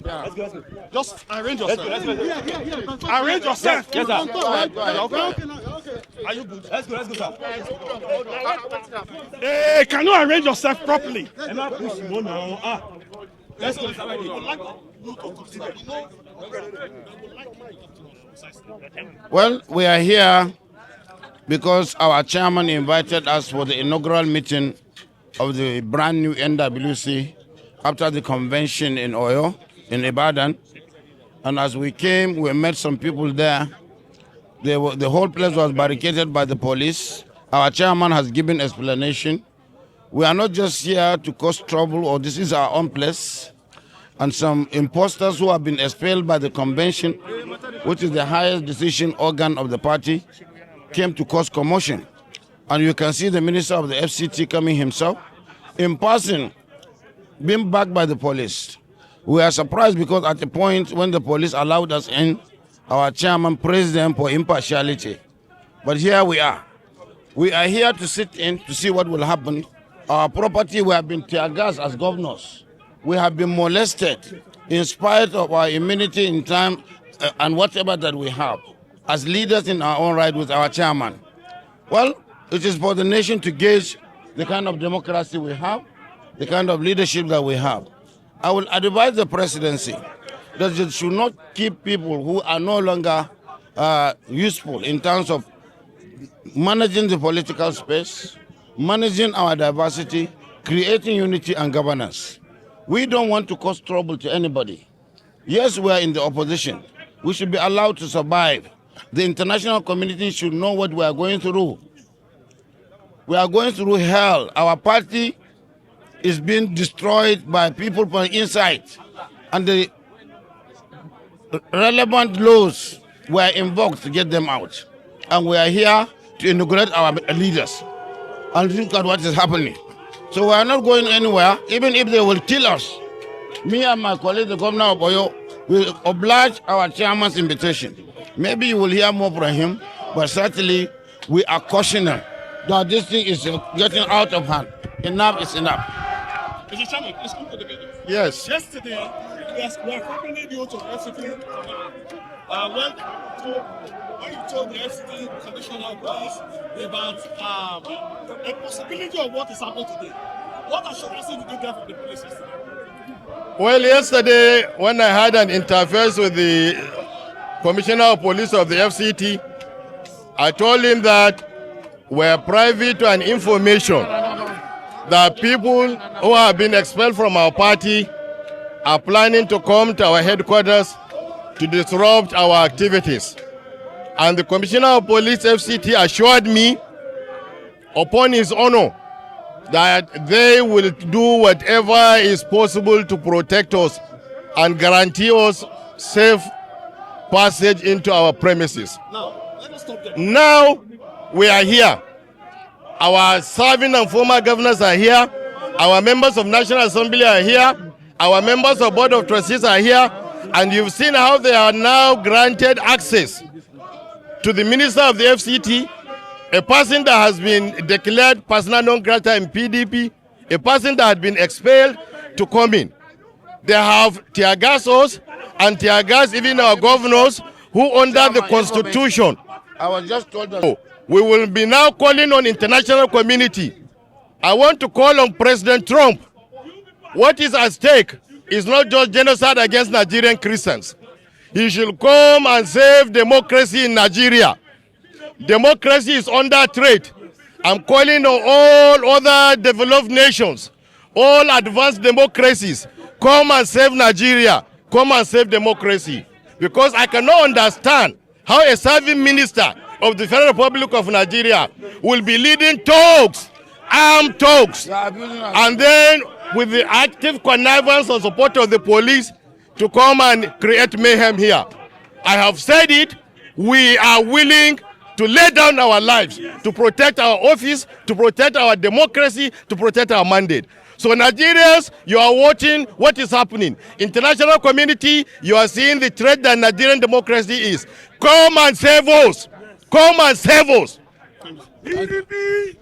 Let's go. Just arrange yourself. Arrange yourself. Yes, sir. Okay. Are you good? Let's go, sir. Hey, can you arrange yourself properly? Let's go. Well, we are here because our chairman invited us for the inaugural meeting of the brand new NWC after the convention in Oyo, in Ibadan. And as we came, we met some people there. The whole place was barricaded by the police. Our chairman has given explanation. We are not just here to cause trouble, or this is our own place. And some imposters who have been expelled by the convention, which is the highest decision organ of the party, came to cause commotion. And you can see the minister of the FCT coming himself, in person, being backed by the police. We are surprised because at the point when the police allowed us in, our chairman praised them for impartiality. But here we are. We are here to sit in to see what will happen. Our property, we have been tear gassed as governors. We have been molested in spite of our immunity in time and whatever that we have as leaders in our own right with our chairman. Well, it is for the nation to gauge the kind of democracy we have, the kind of leadership that we have. I will advise the presidency that it should not keep people who are no longer useful in terms of managing the political space, managing our diversity, creating unity and governance. We don't want to cause trouble to anybody. Yes, we are in the opposition. We should be allowed to survive. The international community should know what we are going through. We are going through hell. Our party is being destroyed by people from inside. And the relevant laws were invoked to get them out. And we are here to inaugurate our leaders. And look at what is happening. So we are not going anywhere, even if they will kill us. Me and my colleague, the governor of Oyo, will oblige our chairman's invitation. Maybe you will hear more from him, but certainly we are cautioning that this thing is getting out of hand. Enough is enough. Mr. Chairman, let's come to the meeting. Yes. Yesterday, we accompanied you to the FCT. When you told the FCT Commissioner of Police about a possibility of what is happening today, what assurances did you get from the police yesterday? Well, yesterday, when I had an interface with the Commissioner of Police of the FCT, I told him that we're privy to an information that people who have been expelled from our party are planning to come to our headquarters to disrupt our activities. And the Commissioner of Police FCT assured me, upon his honor, that they will do whatever is possible to protect us and guarantee us safe passage into our premises. Now, let us stop there. Now we are here. Our serving and former governors are here. Our members of National Assembly are here. Our members of Board of Trustees are here. And you've seen how they are now granted access to the Minister of the FCT, a person that has been declared persona non grata in PDP, a person that had been expelled, to come in. They have tear gas us and tear gas even our governors who under the Constitution. I was just told that. We will be now calling on international community. I want to call on President Trump. What is at stake is not just genocide against Nigerian Christians. He should come and save democracy in Nigeria. Democracy is under threat. I'm calling on all other developed nations, all advanced democracies, come and save Nigeria, come and save democracy. Because I cannot understand how a serving minister of the Federal Republic of Nigeria will be leading talks, armed talks, and then with the active connivance and support of the police to come and create mayhem here. I have said it, we are willing to lay down our lives to protect our office, to protect our democracy, to protect our mandate. So Nigerians, you are watching what is happening. International community, you are seeing the threat that Nigerian democracy is. Come and save us. Come and save us. PDP